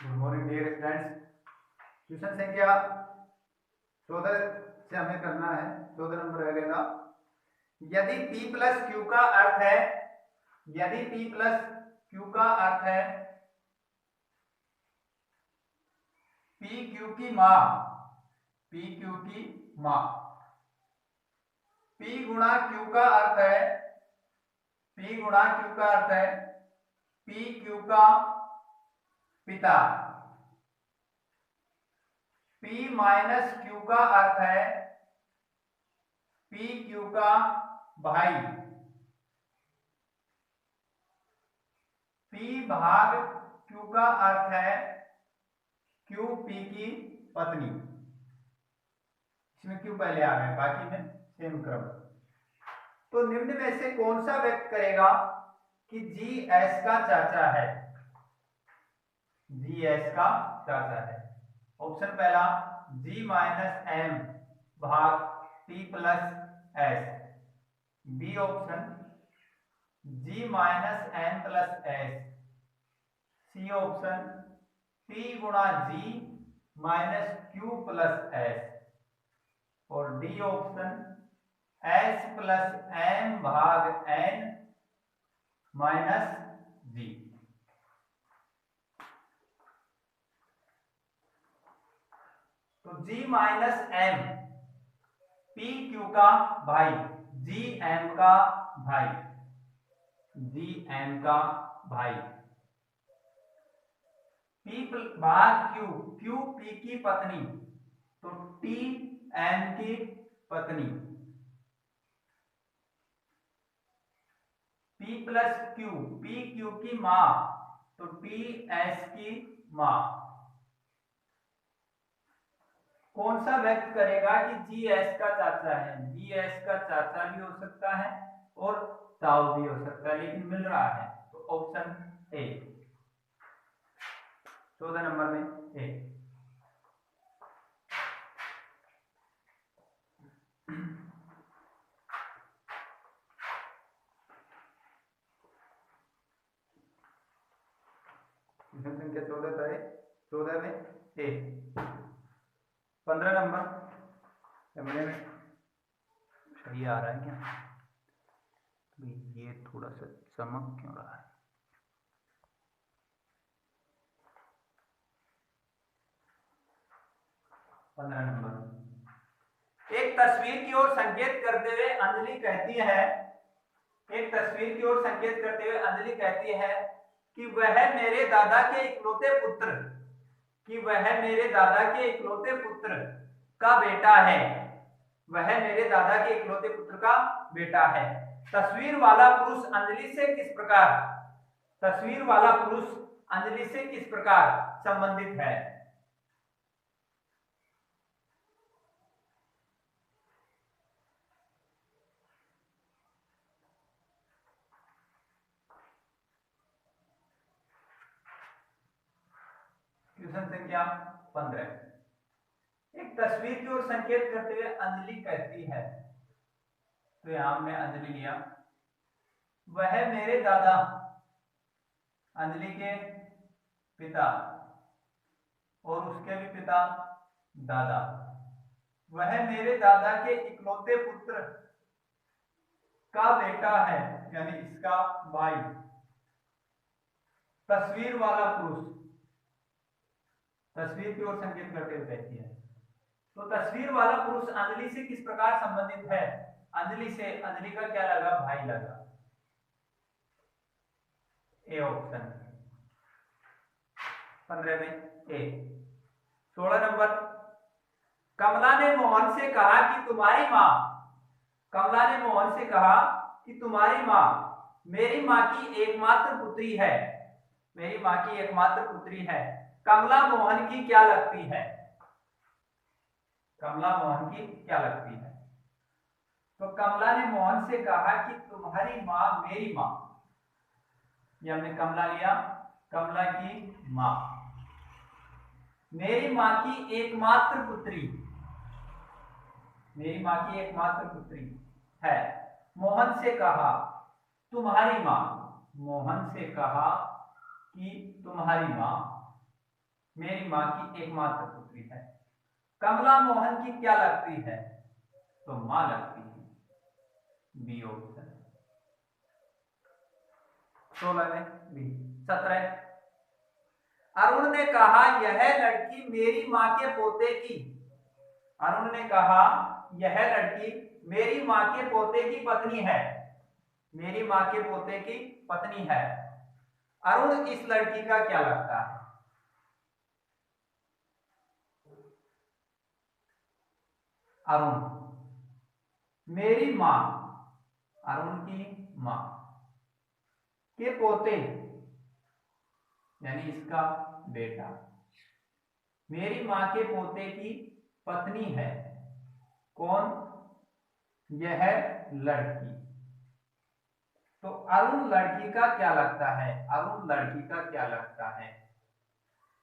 Good morning dear students. Question संख्या 14 से हमें करना है। 14 नंबर रहेगा, यदि P प्लस क्यू का अर्थ है, यदि P प्लस क्यू का अर्थ है P क्यू की माँ, P क्यू की माँ, P गुणा क्यू का अर्थ है, P गुणा क्यू का अर्थ है P क्यू का पिता, P माइनस क्यू का अर्थ है P क्यू का भाई, P भाग क्यू का अर्थ है क्यू P की पत्नी। इसमें क्यू पहले आ गए, बाकी में सेम क्रम। तो निम्न में से कौन सा व्यक्त करेगा कि जी एस का चाचा है, जी एस का चाचा है। ऑप्शन पहला जी माइनस एम भाग T plus S, B option G minus M plus S, C option T गुणा G minus Q plus S, और D option S plus M भाग एन माइनस जी। तो G minus M P Q का भाई, G M का भाई, G M का भाई, पी भाग क्यू, क्यू पी की पत्नी, तो टी एम की पत्नी, P plus Q, P Q की माँ, तो टी एस की माँ। कौन सा व्यक्त करेगा कि जी एस का चाचा है? जी एस का चाचा भी हो सकता है और ताऊ भी हो सकता है, लेकिन मिल रहा है तो ऑप्शन ए, 14 नंबर में ए। संख्या 14 था, 14 में ए। 15 नंबर में सही आ रहा है क्या? ये थोड़ा सा चमक क्यों रहा है? 15 नंबर, एक तस्वीर की ओर संकेत करते हुए अंजलि कहती है, एक तस्वीर की ओर संकेत करते हुए अंजलि कहती है कि वह मेरे दादा के इकलौते पुत्र, कि वह मेरे दादा के इकलौते पुत्र का बेटा है, वह मेरे दादा के इकलौते पुत्र का बेटा है। तस्वीर वाला पुरुष अंजलि से किस प्रकार, तस्वीर वाला पुरुष अंजलि से किस प्रकार संबंधित है? क्वेश्चन संख्या 15, एक तस्वीर की ओर संकेत करते हुए अंजलि कहती है, तो यहां हमने अंजलि लिया, वह मेरे दादा, अंजलि के पिता और उसके भी पिता दादा, वह मेरे दादा के इकलौते पुत्र का बेटा है, यानी इसका भाई। तस्वीर वाला पुरुष, तस्वीर की ओर संकेत करते हुए कहती है, तो तस्वीर वाला पुरुष अंजलि से किस प्रकार संबंधित है? अंजलि से, अंजलि का क्या लगा? भाई लगा, ए ऑप्शन 15 में ए। 16 नंबर, कमला ने मोहन से कहा कि तुम्हारी माँ, कमला ने मोहन से कहा कि तुम्हारी माँ मेरी माँ की एकमात्र पुत्री है, मेरी माँ की एकमात्र पुत्री है, कमला मोहन की क्या लगती है? कमला मोहन की क्या लगती है? तो कमला ने मोहन से कहा कि तुम्हारी माँ मेरी माँ, ये हमने कमला लिया, कमला की माँ, मेरी माँ की एकमात्र पुत्री, मेरी माँ की एकमात्र पुत्री है। मोहन से कहा तुम्हारी माँ, मोहन से कहा कि तुम्हारी माँ, मेरी माँ की एकमात्र पुत्री है। कमला मोहन की क्या लगती है? तो माँ लगती है। B option. 16 में बी। 17, अरुण ने कहा यह लड़की मेरी माँ के पोते की, अरुण ने कहा यह लड़की मेरी माँ के पोते की पत्नी है, मेरी माँ के पोते की पत्नी है। अरुण इस लड़की का क्या लगता है? अरुण मेरी माँ, अरुण की माँ के पोते यानी इसका बेटा मेरी माँ के पोते की पत्नी है। कौन? यह लड़की। तो अरुण लड़की का क्या लगता है? अरुण लड़की का क्या लगता है?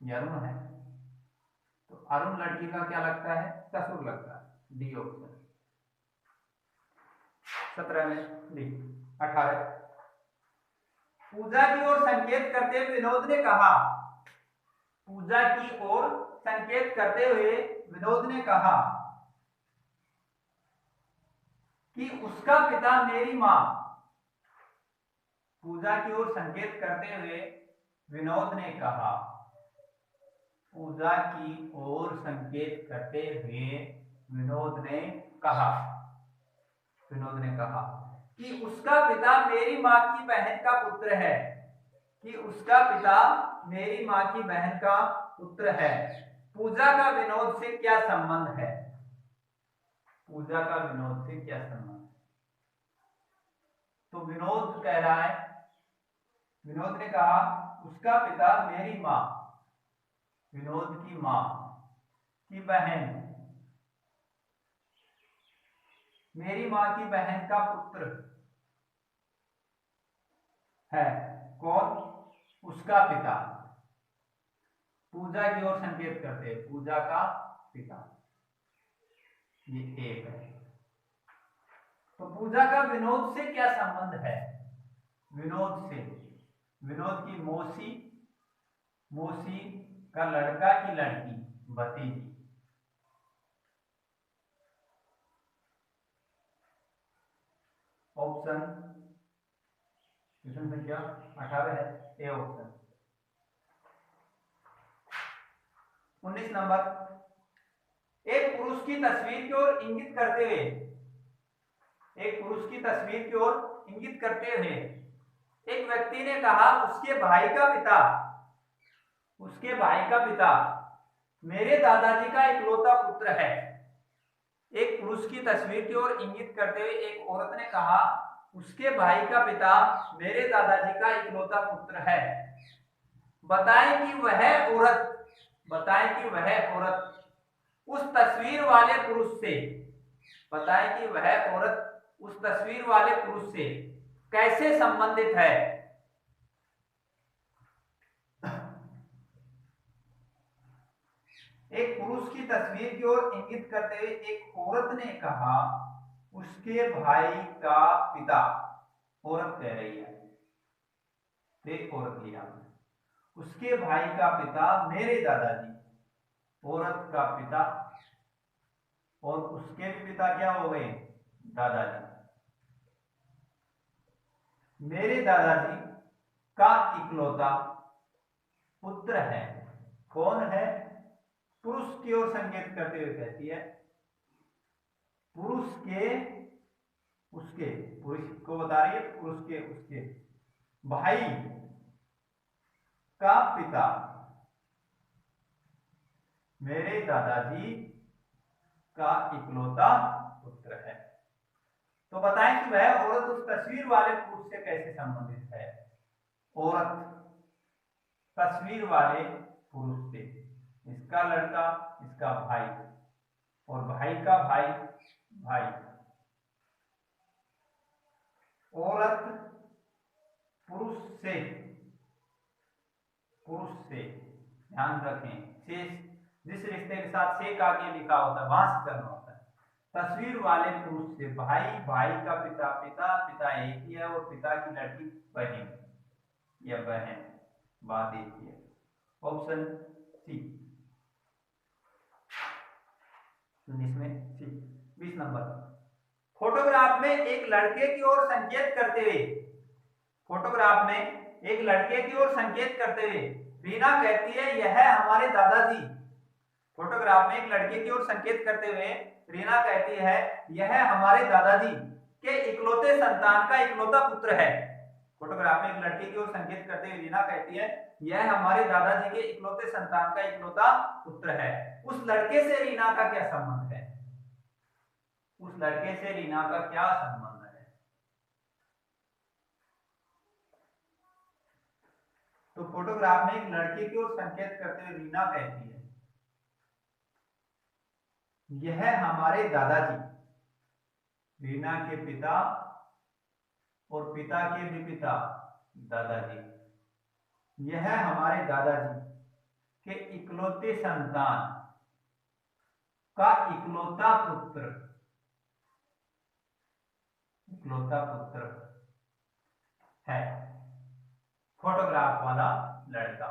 ये अरुण है, तो अरुण लड़की का क्या लगता है? ससुर लगता है। D option. 17 में डी। 18, पूजा की ओर संकेत करते हुए विनोद ने कहा, पूजा की ओर संकेत करते हुए विनोद ने कहा कि उसका पिता मेरी मां, पूजा की ओर संकेत करते हुए विनोद ने कहा, पूजा की ओर संकेत करते हुए विनोद ने कहा, विनोद ने कहा कि उसका पिता मेरी मां की बहन का पुत्र है, कि उसका पिता मेरी मां की बहन का पुत्र है। पूजा का विनोद से क्या संबंध है? पूजा का विनोद से क्या संबंध? तो विनोद कह रहा है, विनोद ने कहा उसका पिता मेरी मां, विनोद की मां की बहन, मेरी मां की बहन का पुत्र है। कौन? उसका पिता। पूजा की ओर संकेत करते हैं, पूजा का पिता। ये एक है। तो पूजा का विनोद से क्या संबंध है? विनोद से, विनोद की मौसी, मौसी का लड़का की लड़की, भतीजी। ऑप्शन क्वेश्चन संख्या 18 है, ए ऑप्शन। 19 नंबर, एक पुरुष की तस्वीर की ओर इंगित करते हुए, एक पुरुष की तस्वीर की ओर इंगित करते हुए एक व्यक्ति ने कहा उसके भाई का पिता, उसके भाई का पिता मेरे दादाजी का इकलौता पुत्र है। एक पुरुष की तस्वीर की ओर इंगित करते हुए एक औरत ने कहा उसके भाई का पिता मेरे दादाजी का इकलौता पुत्र है। बताएं कि वह औरत, बताएं कि वह औरत उस तस्वीर वाले पुरुष से, बताएं कि वह औरत उस तस्वीर वाले पुरुष से कैसे संबंधित है। एक पुरुष की तस्वीर की ओर इंगित करते हुए एक औरत ने कहा उसके भाई का पिता, औरत कह रही है, एक औरत लिया, उसके भाई का पिता मेरे दादाजी, औरत का पिता, और उसके भी पिता क्या हो गए? दादाजी। मेरे दादाजी का इकलौता पुत्र है। कौन है? पुरुष की ओर संकेत करते हुए कहती है पुरुष के, उसके, पुरुष को बता रही है, पुरुष के उसके भाई का पिता मेरे दादाजी का इकलौता पुत्र है। तो बताएं कि वह औरत उस तस्वीर वाले पुरुष से कैसे संबंधित है? औरत तस्वीर वाले पुरुष से, इसका लड़का, इसका भाई, और भाई का भाई, भाई। औरत पुरुष से, पुरुष से, ध्यान रखें, से जिस रिश्ते के साथ से का आगे लिखा होता है वहां से करना होता है। तस्वीर वाले पुरुष से, भाई, भाई का पिता, पिता, पिता एक ही है, और पिता की लड़की बहन या बहन, बात एक ही है। Option C. 19 में सी। 20 नंबर, फोटोग्राफ में एक लड़के की ओर संकेत करते हुए, फोटोग्राफ में एक लड़के की ओर संकेत करते हुए रीना कहती है यह हमारे दादाजी। फोटोग्राफ में एक लड़के की ओर संकेत करते हुए रीना कहती है यह हमारे दादाजी के इकलौते संतान का इकलौता पुत्र है। फोटोग्राफ में एक लड़के की ओर संकेत करते हुए रीना कहती है यह हमारे दादाजी के इकलौते संतान का इकलौता पुत्र है। उस लड़के से रीना का क्या संबंध है? उस लड़के से रीना का क्या संबंध है? तो फोटोग्राफ में एक लड़के की ओर संकेत करते हुए रीना कहती है यह हमारे दादाजी, रीना के पिता और पिता के भी पिता दादाजी, यह हमारे दादाजी के इकलौते संतान का इकलौता पुत्र, इकलौता पुत्र है। फोटोग्राफ वाला लड़का।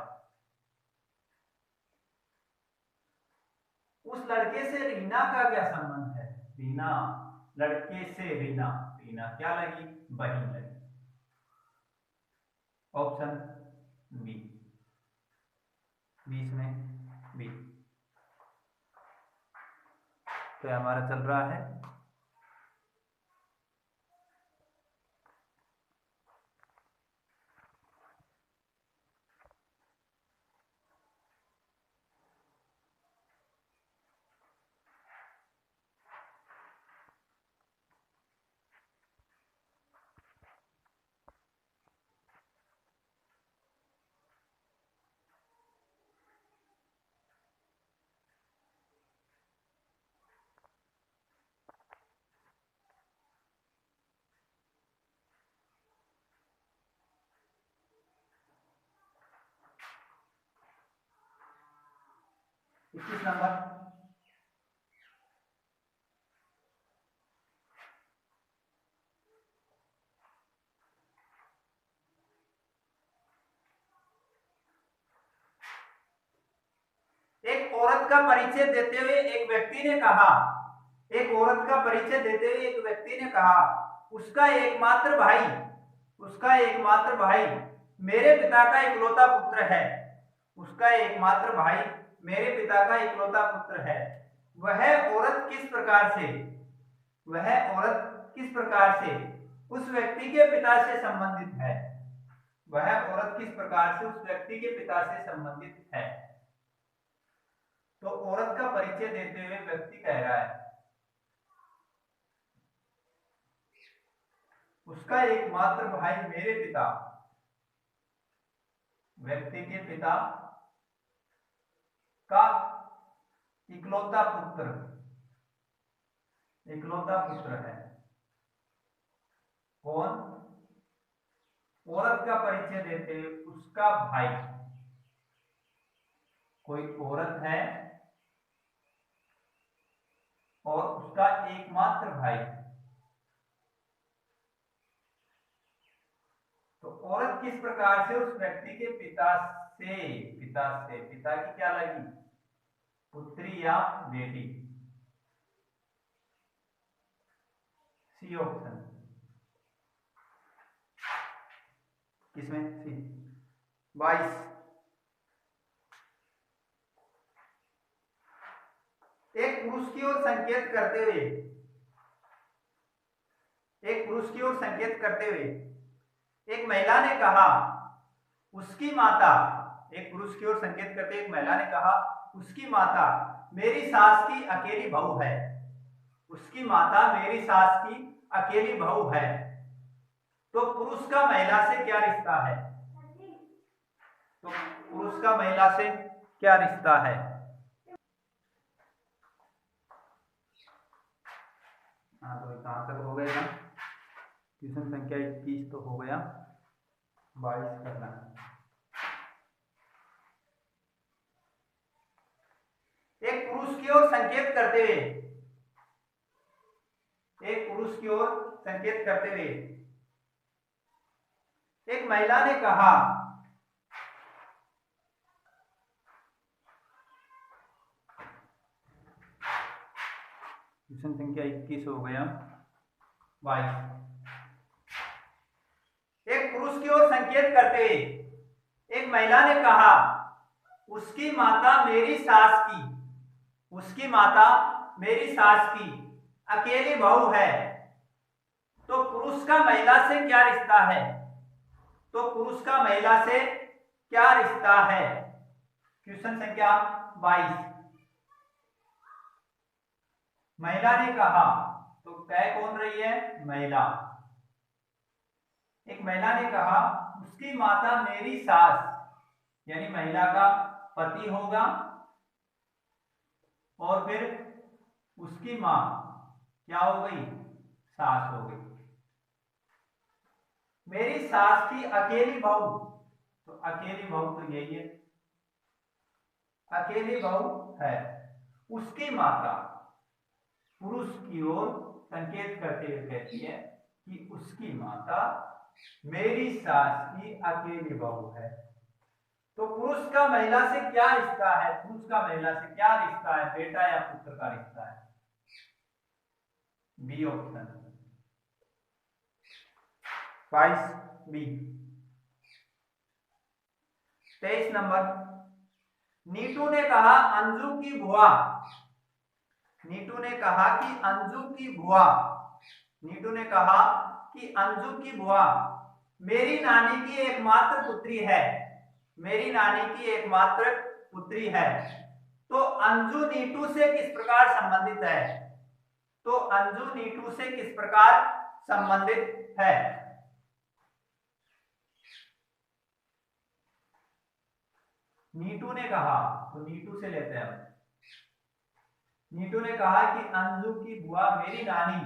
उस लड़के से रीना का क्या संबंध है? रीना, लड़के से रीना, रीना क्या लगी? बहन लगी। ऑप्शन बी, 20 में बी। तो हमारा चल रहा है किस नंबर? एक औरत का परिचय देते हुए एक व्यक्ति ने कहा, एक औरत का परिचय देते हुए एक व्यक्ति ने कहा उसका एकमात्र भाई, उसका एकमात्र भाई मेरे पिता का इकलौता पुत्र है। उसका एकमात्र भाई मेरे पिता का इकलौता पुत्र है। वह औरत किस प्रकार से, वह औरत किस प्रकार से उस व्यक्ति के पिता से संबंधित है? वह औरत किस प्रकार से उस व्यक्ति के पिता से संबंधित है? तो औरत का परिचय देते हुए व्यक्ति कह रहा है उसका एकमात्र भाई मेरे पिता, व्यक्ति के पिता का इकलौता पुत्र, इकलौता पुत्र है। कौन? औरत का परिचय देते हुए उसका भाई, कोई औरत है और उसका एकमात्र भाई। तो औरत किस प्रकार से उस व्यक्ति के पिता से, पिता की क्या लगी? पुत्री या बेटी? C option. किसमें? सी। 22, एक पुरुष की ओर संकेत करते हुए, एक पुरुष की ओर संकेत करते हुए एक महिला ने कहा उसकी माता, एक पुरुष की ओर संकेत करते एक महिला ने कहा उसकी माता मेरी सास की अकेली बहू है। उसकी माता मेरी सास की अकेली बहू है। तो पुरुष का महिला से क्या रिश्ता है? तो पुरुष का महिला से क्या रिश्ता है? हाँ, तो कहां तक हो गया? क्वेश्चन संख्या 21 तो हो गया, 22 करना है। एक पुरुष की ओर संकेत करते हुए, एक पुरुष की ओर संकेत करते हुए एक महिला ने कहा क्वेश्चन संख्या 21 हो गया। 22, एक पुरुष की ओर संकेत करते हुए एक महिला ने कहा, उसकी माता मेरी सास की, उसकी माता मेरी सास की अकेली बहू है, तो पुरुष का महिला से क्या रिश्ता है? तो पुरुष का महिला से क्या रिश्ता है? क्वेश्चन संख्या 22, महिला ने कहा, तो कह कौन रही है? महिला। एक महिला ने कहा, उसकी माता मेरी सास, यानी महिला का पति होगा, और फिर उसकी मां क्या हो गई? सास हो गई। मेरी सास की अकेली बहू, तो अकेली बहू तो यही है, अकेली बहू है। उसकी माता पुरुष की ओर संकेत करते हुए कहती है कि उसकी माता मेरी सास की अकेली बहू है, तो पुरुष का महिला से क्या रिश्ता है? पुरुष का महिला से क्या रिश्ता है? बेटा या पुत्र का रिश्ता है? B option. 22 बी। 23 नंबर, नीटू ने कहा अंजू की बुआ, नीटू ने कहा कि अंजू की बुआ, नीटू ने कहा कि अंजू की बुआ मेरी नानी की एकमात्र पुत्री है, मेरी नानी की एकमात्र पुत्री है, तो अंजू नीटू से किस प्रकार संबंधित है? तो अंजू नीटू से किस प्रकार संबंधित है? नीटू ने कहा, तो नीटू से लेते हैं। नीटू ने कहा कि अंजू की बुआ मेरी नानी,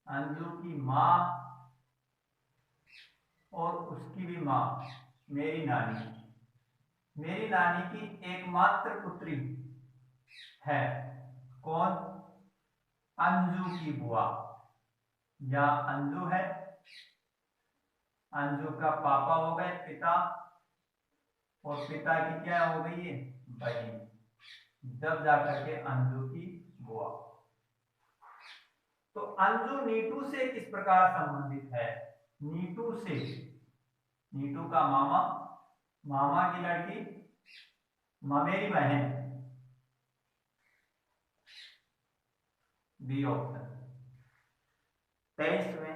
अंजू की मां और उसकी भी मां मेरी नानी, मेरी नानी की एकमात्र पुत्री है। कौन? अंजू की बुआ। या अंजू है, अंजू का पापा हो गए पिता, और पिता की क्या हो गई है? बहन, जब जाकर के अंजू की बुआ। तो अंजू नीटू से किस प्रकार संबंधित है? नीटू से, नीटू का मामा, मामा की लड़की, ममेरी बहन। B option. 23 में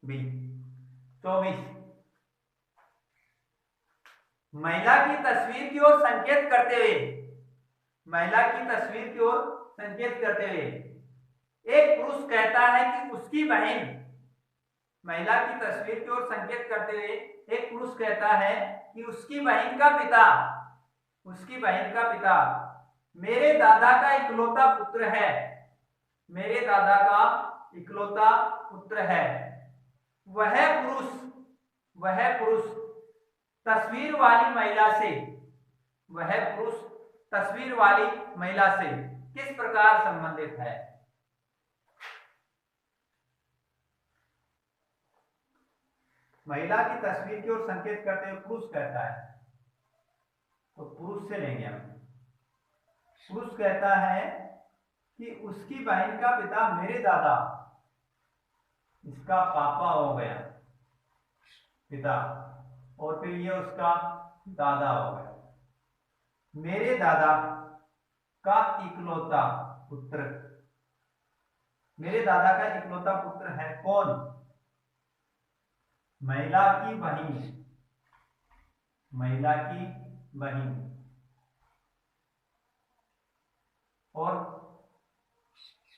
बी। 24, महिला की तस्वीर की ओर संकेत करते हुए, महिला की तस्वीर की ओर संकेत करते हुए एक पुरुष कहता है कि उसकी बहन, महिला की तस्वीर की ओर संकेत करते हुए एक पुरुष कहता है कि उसकी बहन का पिता, उसकी बहन का पिता मेरे दादा का इकलौता पुत्र है, मेरे दादा का इकलौता पुत्र है। वह पुरुष, वह पुरुष तस्वीर वाली महिला से, वह पुरुष तस्वीर वाली महिला से किस प्रकार संबंधित है? महिला की तस्वीर की ओर संकेत करते हुए पुरुष कहता है, तो पुरुष से लेंगे हम। पुरुष कहता है कि उसकी बहन का पिता मेरे दादा, इसका पापा हो गया पिता, और फिर ये उसका दादा हो गया, मेरे दादा का इकलौता पुत्र, मेरे दादा का इकलौता पुत्र है। कौन? महिला की बहन, महिला की बहन, और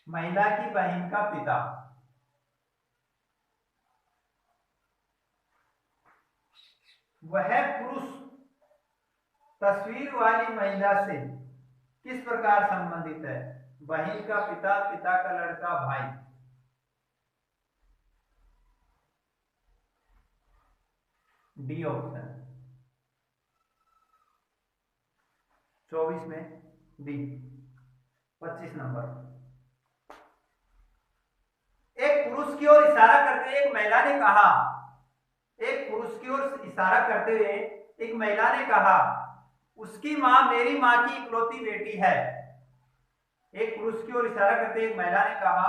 महिला की बहन का पिता। वह पुरुष तस्वीर वाली महिला से किस प्रकार संबंधित है? बहन का पिता, पिता का लड़का, भाई। D option. 24 में डी। 25 नंबर, एक पुरुष की ओर इशारा करते हुए एक महिला ने कहा, एक पुरुष की ओर इशारा करते हुए एक महिला ने कहा, उसकी मां मेरी मां की इकलौती बेटी है, एक पुरुष की ओर इशारा करते एक महिला ने कहा,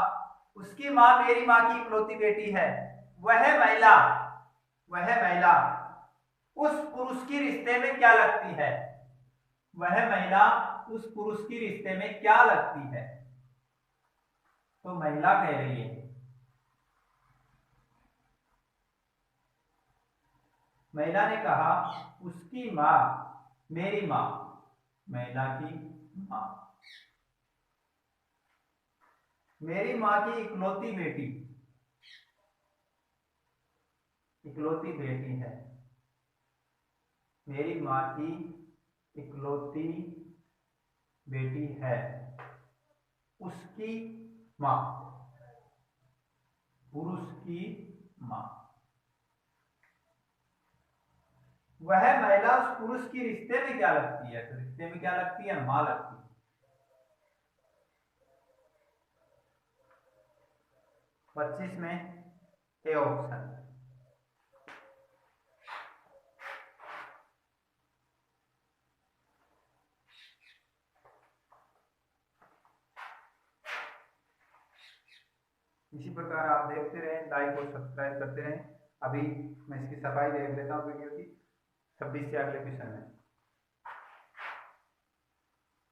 उसकी माँ मेरी माँ की इकलौती बेटी है। वह महिला उस पुरुष की रिश्ते में क्या लगती है? वह महिला उस पुरुष की रिश्ते में क्या लगती है? तो महिला कह रही है, महिला ने कहा उसकी माँ मेरी माँ, महिला की माँ मेरी माँ की इकलौती बेटी है। मेरी माँ की इकलौती बेटी है। उसकी माँ, पुरुष की माँ। वह महिला उस पुरुष की रिश्ते में क्या लगती है? तो रिश्ते में क्या लगती है? माँ लगती है। पच्चीस में ए ऑप्शन। इसी प्रकार आप देखते रहें, लाइक और सब्सक्राइब करते रहें। अभी मैं इसकी सफाई देख लेता हूँ वीडियो की। 26 से अगले क्वेश्चन में।